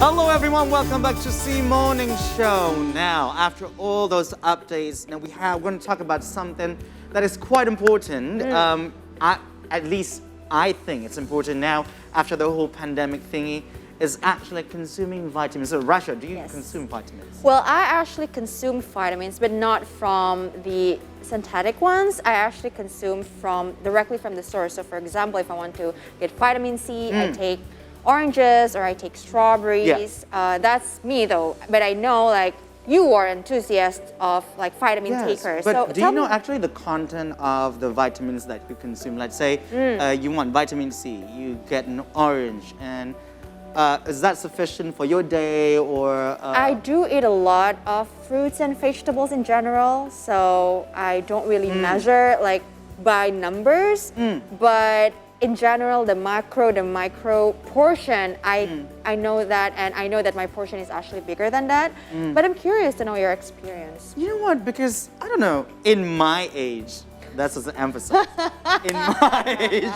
Hello everyone, welcome back to C Morning Show. Now, after all those updates, now we're going to talk about something that is quite important. At least I think it's important now after the whole pandemic thingy, is actually consuming vitamins. So Rasha, do you consume vitamins? Well, I actually consume vitamins, but not from the synthetic ones. I actually consume directly from the source. So for example, if I want to get vitamin C, I take oranges or I take strawberries. That's me though, but I know like you are enthusiast of like vitamin takers. But so do you know actually the content of the vitamins that you consume? Let's say you want vitamin C, you get an orange, and is that sufficient for your day or? I do eat a lot of fruits and vegetables in general, so I don't really measure like by numbers, but in general, the micro portion, I know that, and I know that my portion is actually bigger than that. But I'm curious to know your experience. You know what? Because I don't know, in my age, that's just an emphasis. In my age,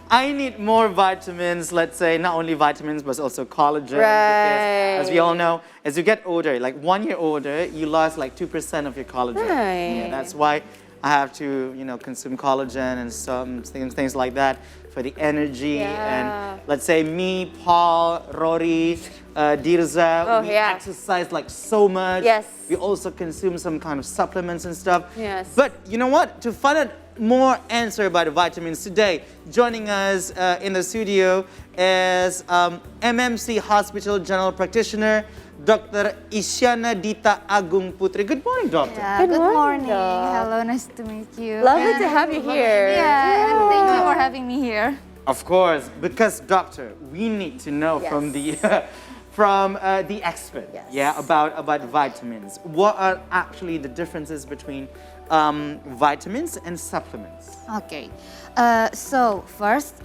I need more vitamins. Let's say not only vitamins, but also collagen. Right. Because, as we all know, as you get older, like 1 year older, you lost like 2% of your collagen. Right. Yeah, that's why I have to, consume collagen and some things like that for the energy. And let's say me, Paul, Rory, Dirza, we exercise like so much. Yes. We also consume some kind of supplements and stuff. Yes. But you know what? To find out more answer about the vitamins today, joining us in the studio is MMC Hospital General Practitioner, Dr. Isyana Dita Agung Putri. Good morning, doctor. Yeah, good morning. Doc. Hello, nice to meet you. Lovely to have you here. Yeah, and thank you for having me here. Of course, because doctor, we need to know from the the expert, about vitamins. What are actually the differences between vitamins and supplements? Okay, so first,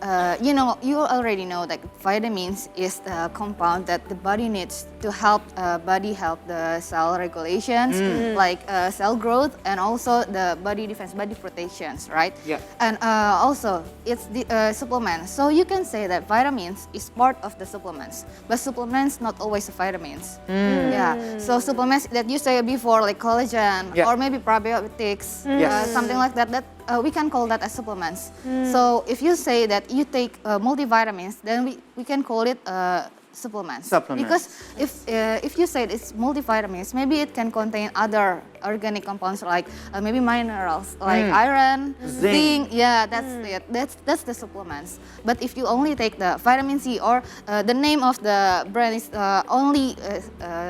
you already know that vitamins is the compound that the body needs to help the cell regulations, like cell growth, and also the body defense, body protections, right? Yeah. And also, it's the supplements. So you can say that vitamins is part of the supplements, but supplements not always vitamins. Yeah. So supplements that you say before, like collagen or maybe probiotics, something like that. We can call that as supplements. So if you say that you take multivitamins, then we can call it supplements. Because if you say it's multivitamins, maybe it can contain other organic compounds like maybe minerals like iron, zinc. Yeah, that's it. That's the supplements. But if you only take the vitamin C or the name of the brand is only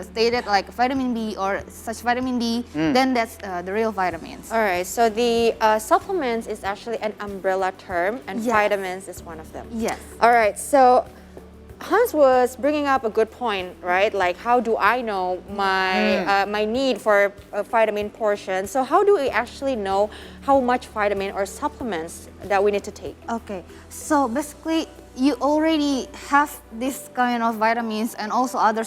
stated like vitamin B or such vitamin D, then that's the real vitamins. All right, so the supplements is actually an umbrella term, and vitamins is one of them. Yes. All right, so Hans was bringing up a good point, right? Like, how do I know my my need for a vitamin portion? So how do we actually know how much vitamin or supplements that we need to take? Okay, so basically you already have this kind of vitamins and also other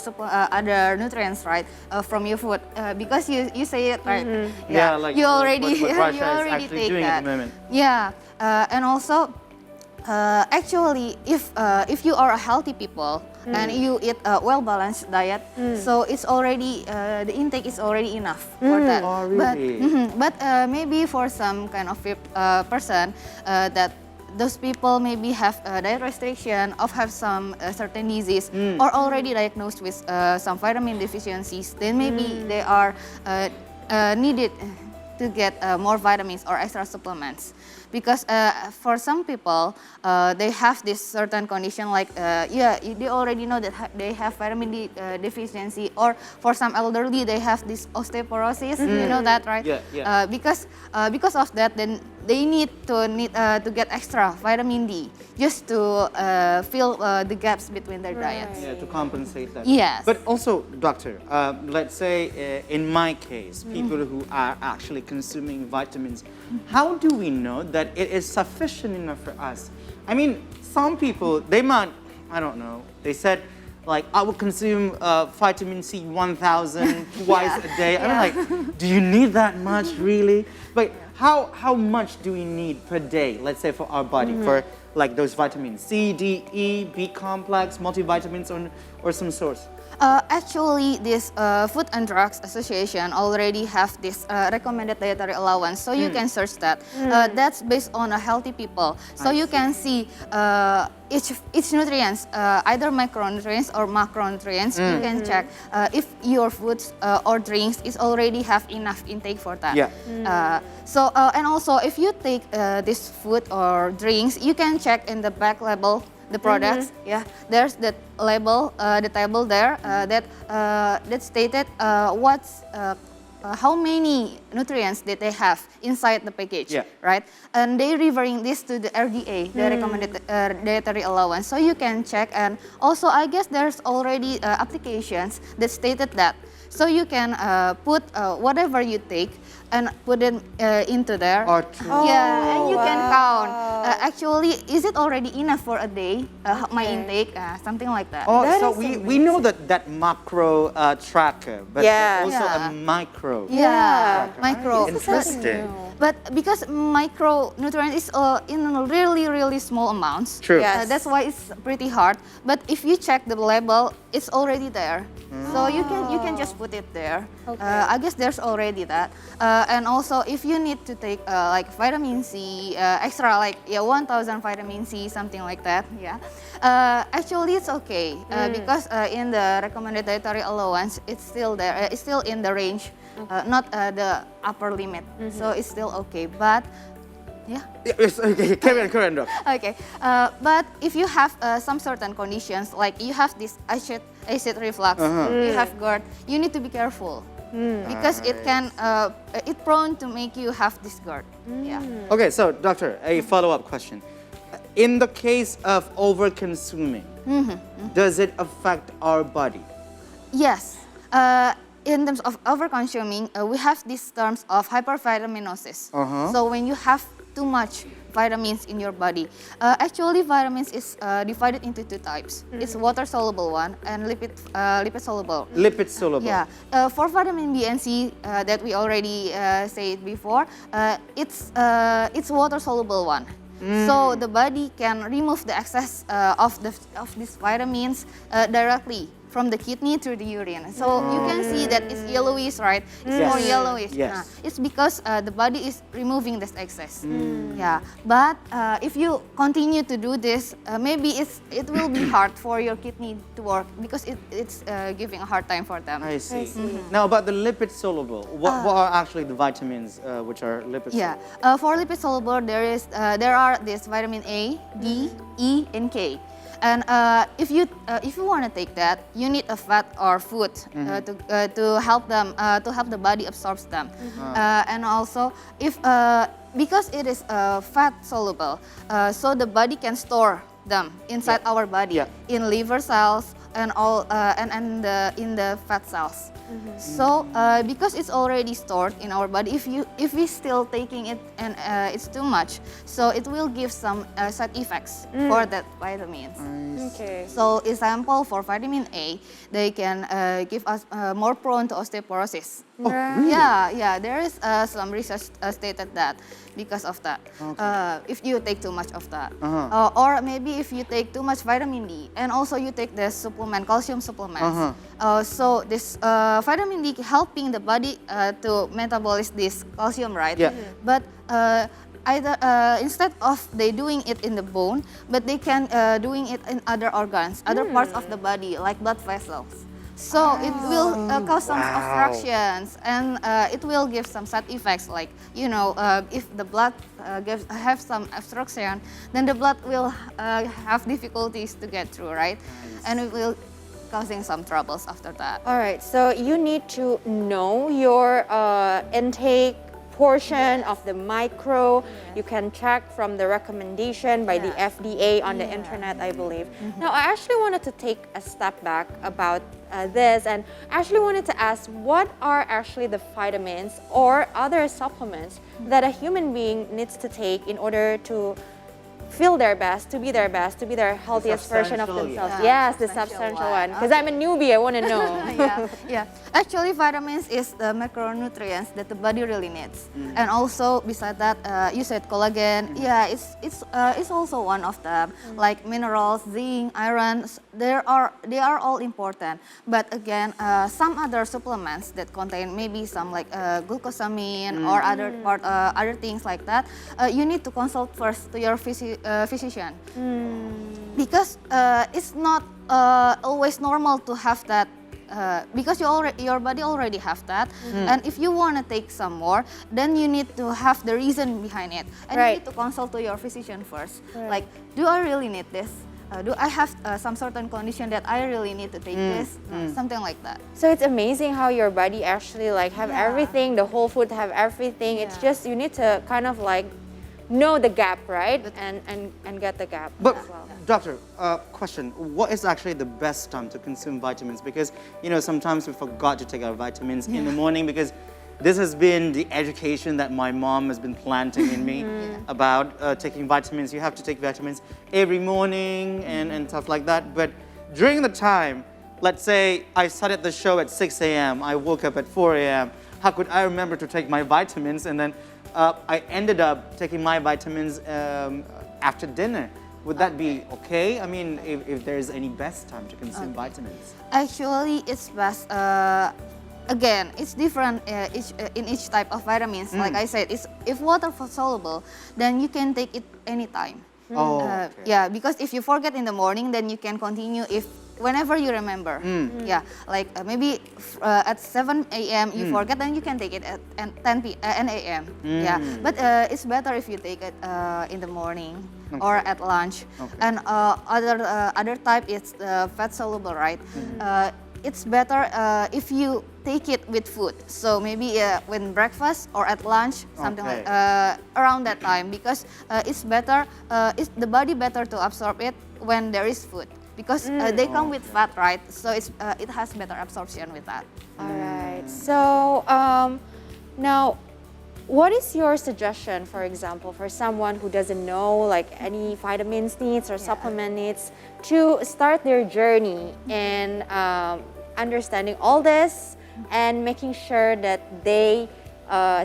other nutrients, right, from your food because you say it right. Yeah, like you already what you Rasha is already actually take doing that. at the moment. Yeah, and also. Actually, if you are a healthy people and you eat a well-balanced diet, so it's already the intake is already enough for that. Oh, really? But maybe for some kind of person that those people maybe have a diet restriction or have some certain disease or already diagnosed with some vitamin deficiencies, then maybe they are needed to get more vitamins or extra supplements. Because for some people, they have this certain condition like, they already know that they have vitamin D deficiency, or for some elderly, they have this osteoporosis, you know that, right? Yeah. Because of that, then they need to get extra vitamin D just to fill the gaps between their diets. Yeah, to compensate that. Yes. But also, doctor, let's say in my case, people who are actually consuming vitamins, how do we know that it is sufficient enough for us? I mean, some people, they might, I don't know, they said, like, I will consume vitamin C 1,000 twice a day. I'm like, do you need that much, really? But how much do we need per day, let's say, for our body, for like those vitamins, C, D, E, B complex, multivitamins, or some source? Actually, this Food and Drugs Association already have this recommended dietary allowance, so you can search that. That's based on a healthy people, so you can see each nutrients, either micronutrients or macronutrients. You can check if your foods or drinks is already have enough intake for that. Yeah. And also if you take this food or drinks, you can check in the back label the products. Yeah, there's that label, the table there that stated how many nutrients that they have inside the package, Yeah. right? And they referring this to the RDA, the recommended dietary allowance. So you can check, and also I guess there's already applications that stated that. So you can put whatever you take and put it into there. Oh, true. Yeah, and you can count. wow. Actually, is it already enough for a day? My intake, something like that. Oh, That so is we know that macro tracker, but Yeah. also Yeah. a micro. Yeah, tracker. micro. Interesting. But because micronutrient is in really small amounts, True. Yes. that's why it's pretty hard. But if you check the label, it's already there. So you can just put it there. Okay. I guess there's already that. And also if you need to take like vitamin C extra, like 1,000 vitamin C, something like that. Yeah. Actually it's okay because in the recommended dietary allowance, it's still there. It's still in the range, not the upper limit. So it's still okay. But yeah. Yes, okay, carry on, Doc. Okay, but if you have some certain conditions, like you have this acid reflux, you have GERD, you need to be careful because it can it prone to make you have this GERD. Yeah. Okay, so doctor, a follow-up question. In the case of over-consuming, does it affect our body? Yes. In terms of over-consuming, we have these terms of hypervitaminosis. So when you have too much vitamins in your body, actually vitamins is divided into two types. It's water-soluble one and lipid-soluble. Lipid soluble. Yeah, for vitamin B and C that we already said before, it's water soluble one. So the body can remove the excess of these vitamins directly from the kidney through the urine. So you can see that it's yellowish, right? It's Yes. more yellowish. Yes. It's because the body is removing this excess. Yeah, but if you continue to do this, maybe it will be hard for your kidney to work because it's giving a hard time for them. I see. Now about the lipid soluble, what are actually the vitamins which are lipid Yeah, soluble? for lipid soluble, there are this vitamin A, D, E, and K. And if you want to take that, you need a fat or food to help the body absorbs them. And also, if because it is fat soluble, so the body can store them inside our body in liver cells and all in the fat cells. So because it's already stored in our body, if we still taking it and it's too much, so it will give some side effects for that vitamins. Okay. So example for vitamin A, they can give us more prone to osteoporosis. Yeah, there is some research stated that because of that. If you take too much of that, or maybe if you take too much vitamin D, and also you take the supplement, calcium supplements. So this vitamin D helping the body to metabolize this calcium, right? Yeah. But either instead of they doing it in the bone, but they can doing it in other organs, other parts of the body, like blood vessels. So it will cause some obstructions, and it will give some side effects, like if the blood have some obstruction, then the blood will have difficulties to get through, right? And it will causing some troubles after that. All right, so you need to know your intake portion of the micro. You can check from the recommendation by the FDA on the internet, I believe. Now, I actually wanted to take a step back about this, and actually wanted to ask, what are actually the vitamins or other supplements that a human being needs to take in order to feel their best, to be their best, to be their healthiest version of substantial, themselves. yeah. Yes, the Substantial substantial one. one. Because I'm a newbie, I want to know. Yeah. Actually, vitamins is the macronutrients that the body really needs, and also beside that, you said collagen. Yeah, it's also one of them. Like minerals, zinc, iron. They are all important. But again, some other supplements that contain maybe some like glucosamine or other things like that, you need to consult first to your physician. Because it's not always normal to have that because your body already have that, and if you want to take some more, then you need to have the reason behind it, and you need to consult to your physician first. Like, do I really need this? Do I have some certain condition that I really need to take this? Something like that. So it's amazing how your body actually like have everything, the whole food have everything. It's just you need to kind of like know the gap, right? And get the gap But as well. doctor, question, what is actually the best time to consume vitamins? Because, you know, sometimes we forgot to take our vitamins in the morning because this has been the education that my mom has been planting in me about taking vitamins. You have to take vitamins every morning and stuff like that. But during the time, let's say I started the show at 6 a.m., I woke up at 4 a.m., how could I remember to take my vitamins? And then I ended up taking my vitamins after dinner. Would that be okay? I mean, if there's any best time to consume vitamins? Actually, it's best. Again, it's different in each type of vitamins. Like I said, if water soluble, then you can take it anytime. Oh, okay. Yeah, because if you forget in the morning, then you can continue whenever you remember. Yeah, like maybe at 7 a.m. you forget, then you can take it at 10 a.m. Yeah, but it's better if you take it in the morning or at lunch. And other type is fat soluble, right? It's better if you take it with food. So maybe when breakfast or at lunch, something like around that time, because it's better. It's the body better to absorb it when there is food, because they come with fat, right? So it has better absorption with that. All right. So now, what is your suggestion, for example, for someone who doesn't know like any vitamins needs or supplement needs to start their journey in understanding all this and making sure that they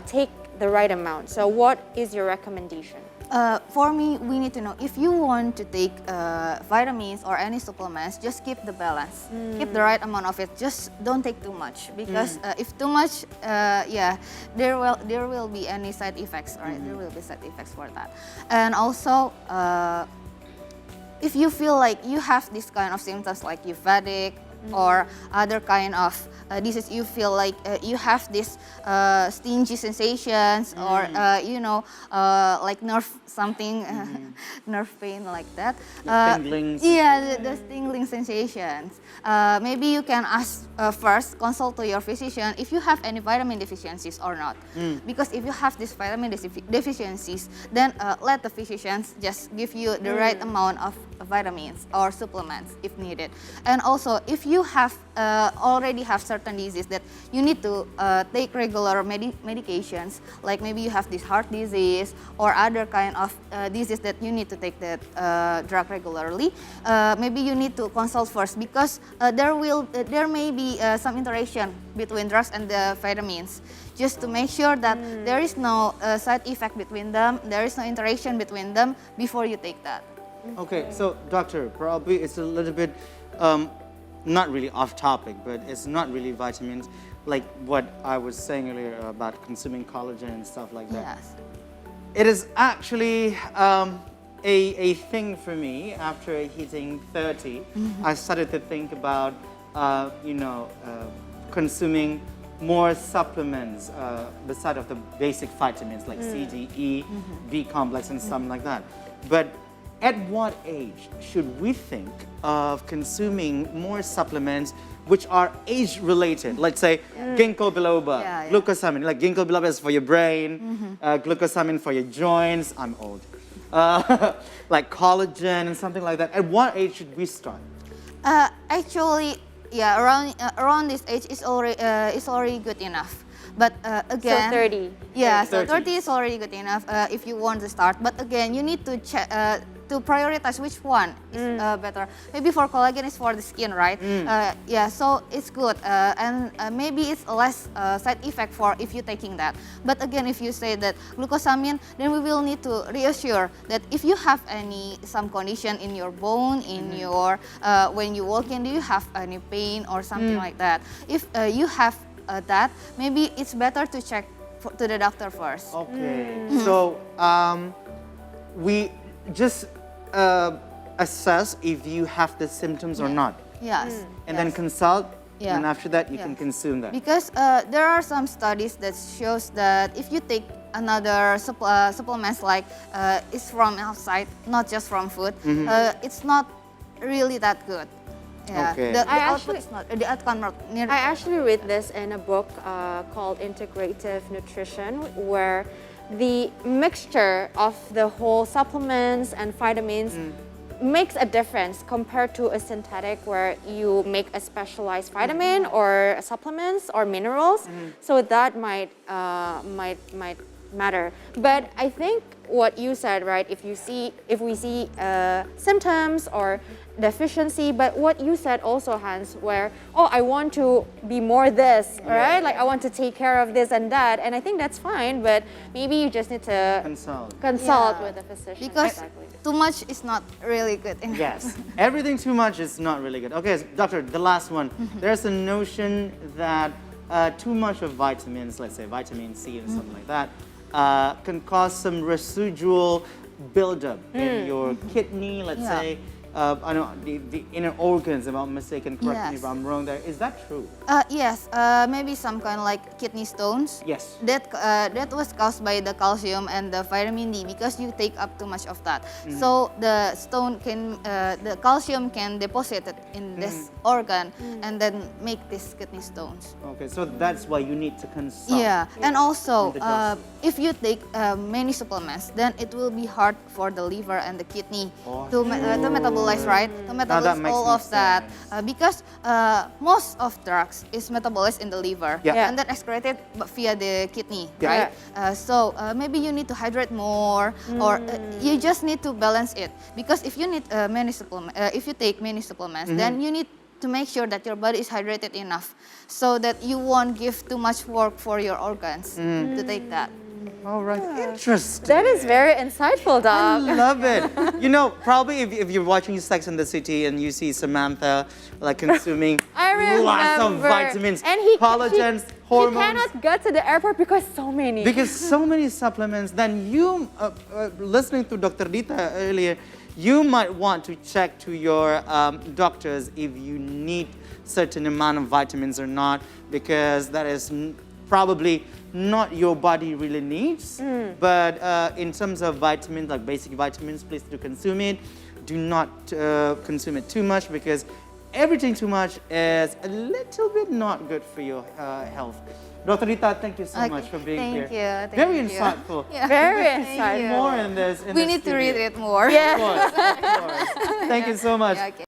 take the right amount? So what is your recommendation? For me, we need to know if you want to take vitamins or any supplements, just keep the balance. Keep the right amount of it. Just don't take too much, because if too much, there will be any side effects, right? There will be side effects for that. And also, if you feel like you have this kind of symptoms like you fatigue or other kind of disease, you feel like you have this stingy sensations or like nerve something, nerve pain like that. Tingling Yeah, the tingling sensations. Maybe you can ask first, consult to your physician if you have any vitamin deficiencies or not. Because if you have these vitamin deficiencies, then let the physicians just give you the right amount of vitamins or supplements if needed. And also, if you have already have certain disease that you need to take regular medications, like maybe you have this heart disease or other kind of disease that you need to take that drug regularly, maybe you need to consult first, because there may be some interaction between drugs and the vitamins, just to make sure that there is no side effect between them, there is no interaction between them before you take that. Okay, so doctor, probably it's a little bit not really off topic, but it's not really vitamins, like what I was saying earlier about consuming collagen and stuff like that. Yes. It is actually a thing for me after hitting 30. I started to think about, consuming more supplements beside of the basic vitamins like C, D, E, B complex and something like that. But at what age should we think of consuming more supplements which are age-related? Let's say ginkgo biloba, glucosamine. Like ginkgo biloba is for your brain, glucosamine for your joints. I'm old. Like collagen and something like that. At what age should we start? Actually, yeah, around this age is already good enough. But again, So 30. Yeah, so 30. 30 is already good enough if you want to start. But again, you need to check. to prioritize which one is better. Maybe for collagen is for the skin, right? Yeah, so it's good, and maybe it's less side effect for if you're taking that. But again, if you say that glucosamine, then we will need to reassure that if you have some condition in your bone, in your when you walk in, do you have any pain or something like that? If you have that, maybe it's better to check to the doctor first. Okay. So we just assess if you have the symptoms or not, Yes. and then consult. Yeah. And after that, you Yeah. can consume that. Because there are some studies that shows that if you take another supplements like it's from outside, not just from food, it's not really that good. Yeah. Okay. The I output actually- is not the outcome not near. I actually read this in a book called Integrative Nutrition, where the mixture of the whole supplements and vitamins makes a difference compared to a synthetic where you make a specialized vitamin or supplements or minerals. So that might matter. But I think what you said, right? If we see symptoms or deficiency, but what you said also, Hans, where I want to be more this, right? Like I want to take care of this and that, and I think that's fine. But maybe you just need to consult Yeah. with a physician. Because Exactly. too much is not really good. Yes, everything too much is not really good. Okay, doctor, the last one. There's a notion that too much of vitamins, let's say vitamin C and something like that, can cause some residual buildup in your kidney, let's Yeah. say. I know the inner organs, if I'm mistaken, correct me if Yes. I'm wrong there. Is that true? Yes, maybe some kind of like kidney stones. Yes. That was caused by the calcium and the vitamin D because you take up too much of that. So the stone can, the calcium can deposit it in this organ and then make these kidney stones. Okay, so that's why you need to consult. Yeah, and also With the doctor. if you take many supplements, then it will be hard for the liver and the kidney to metabolize, right? To that metabolize makes all more of that sense. because most of drugs is metabolized in the liver Yeah. and then excreted via the kidney, Yeah. right? So maybe you need to hydrate more, or you just need to balance it because if you need many supplements, if you take many supplements, then you need to make sure that your body is hydrated enough so that you won't give too much work for your organs to take that. All right, interesting. That is very insightful, I Doc. love it. You know, probably if you're watching Sex and the City and you see Samantha like consuming I remember. lots of vitamins, and collagens, she hormones, cannot get to the airport because so many. because so many supplements, then you, listening to Dr. Dita earlier, you might want to check to your doctors if you need certain amount of vitamins or not, because that is probably not your body really needs. But in terms of vitamins, like basic vitamins, please do consume it. Do not consume it too much because everything too much is a little bit not good for your health. Dr. Rita, thank you so much for being Thank here. you, thank Very you. insightful. Yeah. Very Thank insightful. you. More in this. We need to read it more. Yeah. Of course, of course. Thank you so much. Yeah, okay.